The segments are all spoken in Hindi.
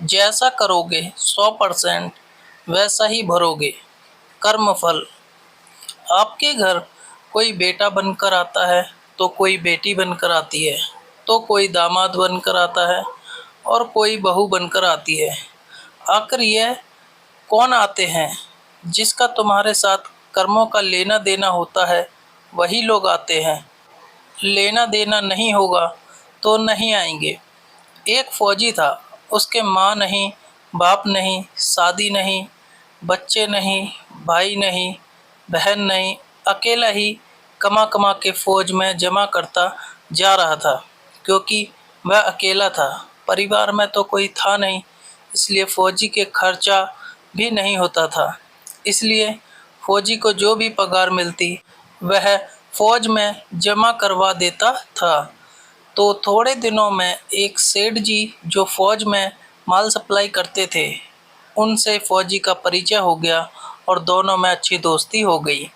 जैसा करोगे 100% वैसा ही भरोगे। कर्मफल। आपके घर कोई बेटा बनकर आता है तो कोई बेटी बनकर आती है, तो कोई दामाद बनकर आता है और कोई बहू बनकर आती है। आखिर यह कौन आते हैं? जिसका तुम्हारे साथ कर्मों का लेना देना होता है वही लोग आते हैं। लेना देना नहीं होगा तो नहीं आएंगे। एक फौजी था, उसके माँ नहीं, बाप नहीं, शादी नहीं, बच्चे नहीं, भाई नहीं, बहन नहीं, अकेला ही कमा कमा के फौज में जमा करता जा रहा था। क्योंकि वह अकेला था, परिवार में तो कोई था नहीं, इसलिए फौजी के खर्चा भी नहीं होता था। इसलिए फौजी को जो भी पगार मिलती वह फौज में जमा करवा देता था। तो थोड़े दिनों में एक सेठ जी जो फौज में माल सप्लाई करते थे, उनसे फौजी का परिचय हो गया और दोनों में अच्छी दोस्ती हो गई।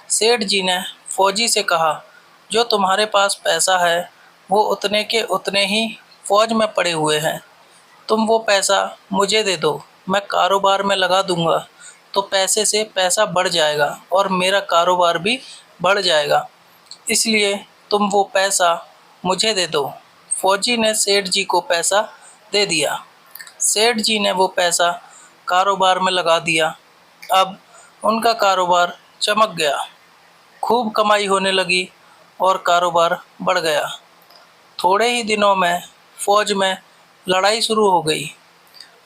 सेठ जी ने फौजी से कहा, जो तुम्हारे पास पैसा है वो उतने के उतने ही फौज में पड़े हुए हैं। तुम वो पैसा मुझे दे दो, मैं कारोबार में लगा दूंगा, तो पैसे से पैसा बढ़ जाएगा और मेरा कारोबार भी बढ़ जाएगा। इसलिए तुम वो पैसा मुझे दे दो। फौजी ने सेठ जी को पैसा दे दिया। सेठ जी ने वो पैसा कारोबार में लगा दिया। अब उनका कारोबार चमक गया, खूब कमाई होने लगी और कारोबार बढ़ गया। थोड़े ही दिनों में फौज में लड़ाई शुरू हो गई।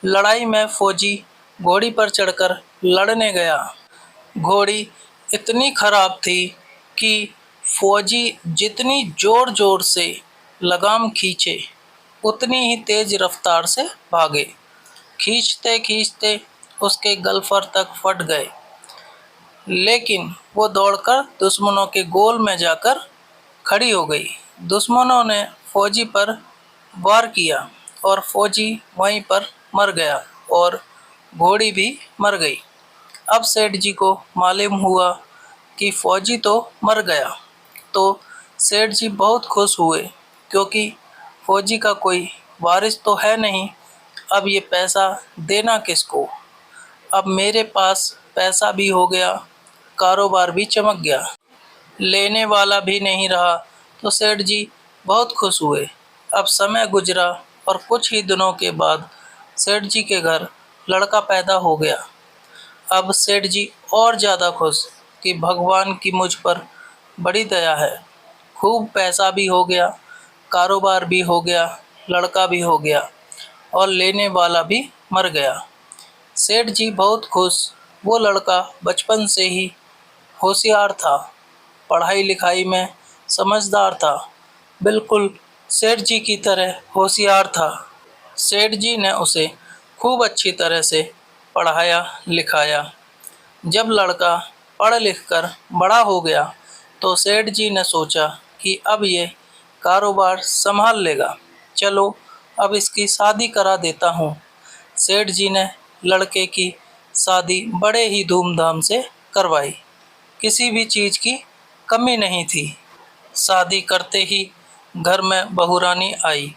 लड़ाई में फौजी घोड़ी पर चढ़कर लड़ने गया। घोड़ी इतनी खराब थी कि फौजी जितनी जोर जोर से लगाम खींचे उतनी ही तेज रफ्तार से भागे। खींचते खींचते उसके गलफर तक फट गए, लेकिन वो दौड़कर दुश्मनों के गोल में जाकर खड़ी हो गई। दुश्मनों ने फौजी पर वार किया और फौजी वहीं पर मर गया और घोड़ी भी मर गई। अब सेठ जी को मालूम हुआ कि फौजी तो मर गया, तो सेठ जी बहुत खुश हुए, क्योंकि फौजी का कोई वारिस तो है नहीं। अब ये पैसा देना किसको? अब मेरे पास पैसा भी हो गया, कारोबार भी चमक गया, लेने वाला भी नहीं रहा, तो सेठ जी बहुत खुश हुए। अब समय गुजरा और कुछ ही दिनों के बाद सेठ जी के घर लड़का पैदा हो गया। अब सेठ जी और ज़्यादा खुश कि भगवान की मुझ पर बड़ी दया है। खूब पैसा भी हो गया, कारोबार भी हो गया, लड़का भी हो गया और लेने वाला भी मर गया। सेठ जी बहुत खुश। वो लड़का बचपन से ही होशियार था, पढ़ाई लिखाई में समझदार था, बिल्कुल सेठ जी की तरह होशियार था। सेठ जी ने उसे खूब अच्छी तरह से पढ़ाया लिखाया। जब लड़का पढ़ लिख कर बड़ा हो गया तो सेठ जी ने सोचा कि अब ये कारोबार संभाल लेगा, चलो अब इसकी शादी करा देता हूँ। सेठ जी ने लड़के की शादी बड़े ही धूमधाम से करवाई। किसी भी चीज़ की कमी नहीं थी। शादी करते ही घर में बहुरानी आई।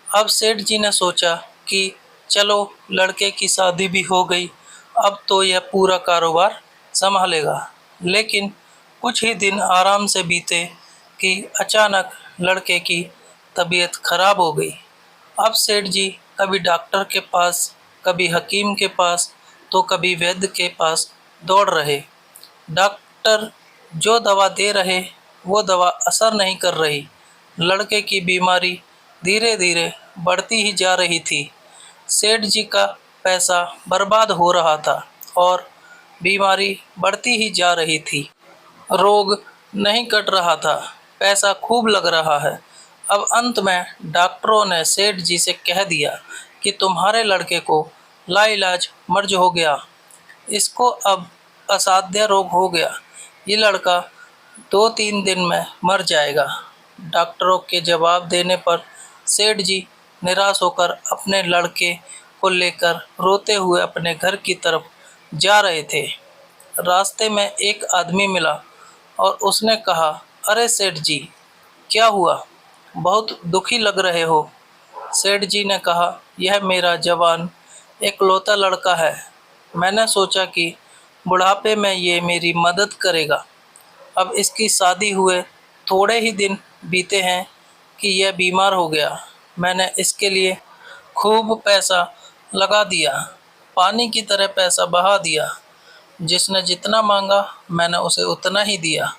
अब सेठ जी ने सोचा कि चलो लड़के की शादी भी हो गई, अब तो यह पूरा कारोबार संभालेगा। लेकिन कुछ ही दिन आराम से बीते कि अचानक लड़के की तबीयत खराब हो गई। अब सेठ जी कभी डॉक्टर के पास, कभी हकीम के पास, तो कभी वैद्य के पास दौड़ रहे। डॉक्टर जो दवा दे रहे वो दवा असर नहीं कर रही। लड़के की बीमारी धीरे धीरे बढ़ती ही जा रही थी। सेठ जी का पैसा बर्बाद हो रहा था और बीमारी बढ़ती ही जा रही थी। रोग नहीं कट रहा था, पैसा खूब लग रहा है। अब अंत में डॉक्टरों ने सेठ जी से कह दिया कि तुम्हारे लड़के को लाइलाज मर्ज हो गया, इसको अब असाध्य रोग हो गया, ये लड़का 2-3 दिन में मर जाएगा। डॉक्टरों के जवाब देने पर सेठ जी निराश होकर अपने लड़के को लेकर रोते हुए अपने घर की तरफ जा रहे थे। रास्ते में एक आदमी मिला और उसने कहा, अरे सेठ जी, क्या हुआ? बहुत दुखी लग रहे हो। सेठ जी ने कहा, यह मेरा जवान इकलौता लड़का है। मैंने सोचा कि बुढ़ापे में ये मेरी मदद करेगा। अब इसकी शादी हुए थोड़े ही दिन बीते हैं कि यह बीमार हो गया। मैंने इसके लिए खूब पैसा लगा दिया, पानी की तरह पैसा बहा दिया। जिसने जितना मांगा मैंने उसे उतना ही दिया,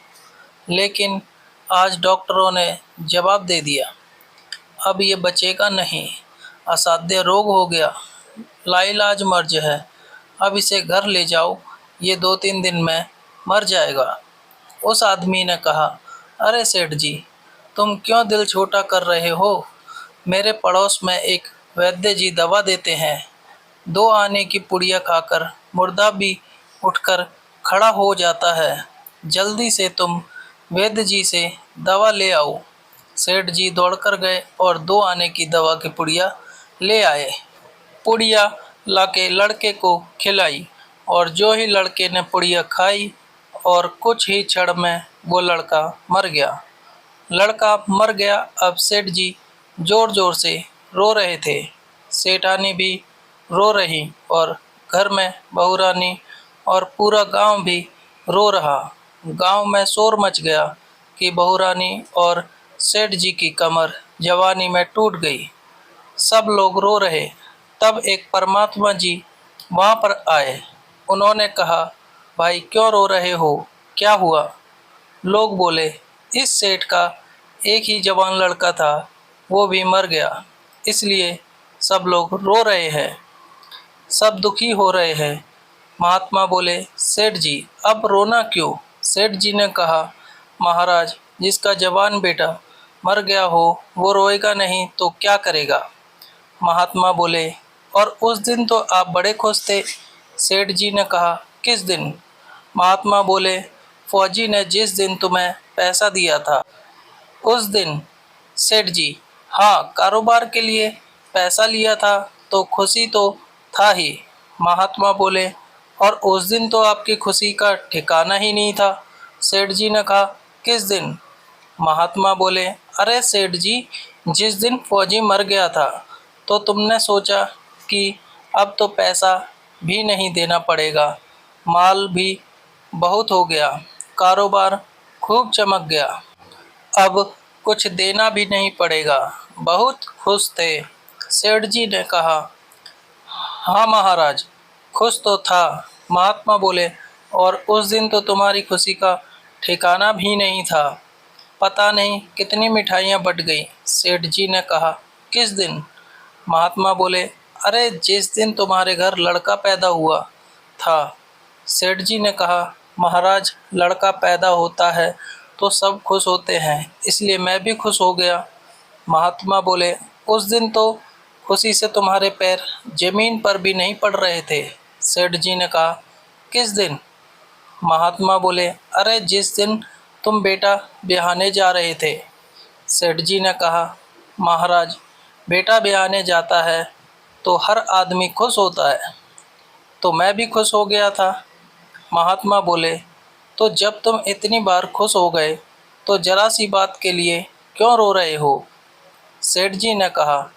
लेकिन आज डॉक्टरों ने जवाब दे दिया, अब ये बचेगा नहीं, असाध्य रोग हो गया, लाइलाज मर्ज है। अब इसे घर ले जाओ, ये 2-3 दिन में मर जाएगा। उस आदमी ने कहा, अरे सेठ जी, तुम क्यों दिल छोटा कर रहे हो? मेरे पड़ोस में एक वैद्य जी दवा देते हैं। 2 आने की पुड़िया खाकर मुर्दा भी उठकर खड़ा हो जाता है। जल्दी से तुम वैद्य जी से दवा ले आओ। सेठ जी दौड़कर गए और 2 आने की दवा की पुड़िया ले आए। पुड़िया लाके लड़के को खिलाई और जो ही लड़के ने पुड़िया खाई और कुछ ही क्षण में वो लड़का मर गया। लड़का मर गया। अब सेठ जी जोर जोर से रो रहे थे। सेठानी भी रो रही और घर में बहू रानी और पूरा गांव भी रो रहा। गांव में शोर मच गया कि बहू रानी और सेठ जी की कमर जवानी में टूट गई। सब लोग रो रहे। तब एक परमात्मा जी वहाँ पर आए। उन्होंने कहा, भाई क्यों रो रहे हो, क्या हुआ? लोग बोले, इस सेठ का एक ही जवान लड़का था, वो भी मर गया, इसलिए सब लोग रो रहे हैं, सब दुखी हो रहे हैं। महात्मा बोले, सेठ जी अब रोना क्यों? सेठ जी ने कहा, महाराज जिसका जवान बेटा मर गया हो वो रोएगा नहीं तो क्या करेगा? महात्मा बोले, और उस दिन तो आप बड़े खुश थे। सेठ जी ने कहा, किस दिन? महात्मा बोले, फौजी ने जिस दिन तुम्हें पैसा दिया था उस दिन। सेठ जी, हाँ, कारोबार के लिए पैसा लिया था तो खुशी तो था ही। महात्मा बोले, और उस दिन तो आपकी खुशी का ठिकाना ही नहीं था। सेठ जी ने कहा, किस दिन? महात्मा बोले, अरे सेठ जी, जिस दिन फौजी मर गया था तो तुमने सोचा कि अब तो पैसा भी नहीं देना पड़ेगा, माल भी बहुत हो गया, कारोबार खूब चमक गया, अब कुछ देना भी नहीं पड़ेगा। बहुत खुश थे। सेठ जी ने कहा, हाँ महाराज, खुश तो था। महात्मा बोले, और उस दिन तो तुम्हारी खुशी का ठिकाना भी नहीं था, पता नहीं कितनी मिठाइयाँ बट गई। सेठ जी ने कहा, किस दिन? महात्मा बोले, अरे जिस दिन तुम्हारे घर लड़का पैदा हुआ था। सेठ जी ने कहा, महाराज लड़का पैदा होता है तो सब खुश होते हैं, इसलिए मैं भी खुश हो गया। महात्मा बोले, उस दिन तो खुशी से तुम्हारे पैर जमीन पर भी नहीं पड़ रहे थे। सेठ जी ने कहा, किस दिन? महात्मा बोले, अरे जिस दिन तुम बेटा ब्याहने जा रहे थे। सेठ जी ने कहा, महाराज बेटा ब्याहने जाता है तो हर आदमी खुश होता है, तो मैं भी खुश हो गया था। महात्मा बोले, तो जब तुम इतनी बार खुश हो गए तो जरा सी बात के लिए क्यों रो रहे हो? सेठ जी ने कहा,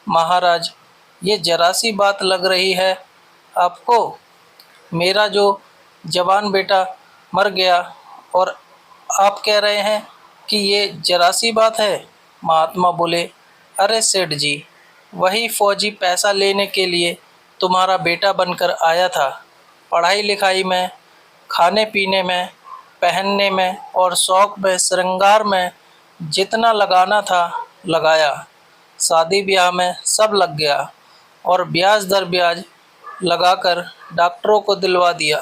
महाराज ये जरा सी बात लग रही है आपको? मेरा जो जवान बेटा मर गया और आप कह रहे हैं कि ये जरा सी बात है। महात्मा बोले, अरे सेठ जी, वही फौजी पैसा लेने के लिए तुम्हारा बेटा बनकर आया था। पढ़ाई लिखाई में, खाने पीने में, पहनने में और शौक में, श्रृंगार में जितना लगाना था लगाया। शादी ब्याह में सब लग गया और ब्याज दर ब्याज लगाकर डॉक्टरों को दिलवा दिया।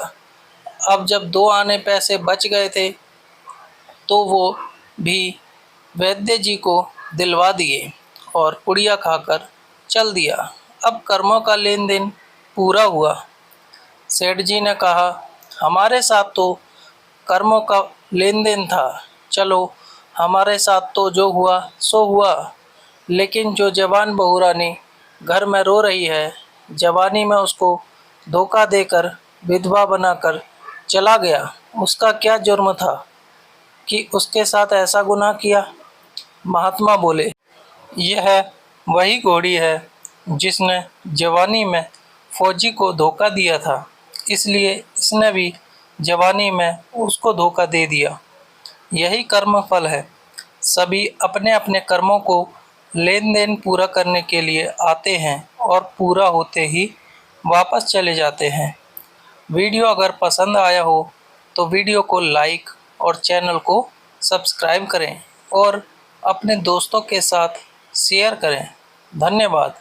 अब जब 2 आने पैसे बच गए थे तो वो भी वैद्य जी को दिलवा दिए और पुड़िया खाकर चल दिया। अब कर्मों का लेन देन पूरा हुआ। सेठ जी ने कहा, हमारे साथ तो कर्मों का लेन देन था, चलो हमारे साथ तो जो हुआ सो हुआ, लेकिन जो जवान बहू रानी घर में रो रही है, जवानी में उसको धोखा देकर विधवा बनाकर चला गया, उसका क्या जुर्म था कि उसके साथ ऐसा गुनाह किया? महात्मा बोले, यह वही घोड़ी है जिसने जवानी में फौजी को धोखा दिया था, इसलिए इसने भी जवानी में उसको धोखा दे दिया। यही कर्म फल है। सभी अपने अपने कर्मों को लेन देन पूरा करने के लिए आते हैं और पूरा होते ही वापस चले जाते हैं। वीडियो अगर पसंद आया हो तो वीडियो को लाइक और चैनल को सब्सक्राइब करें और अपने दोस्तों के साथ शेयर करें। धन्यवाद।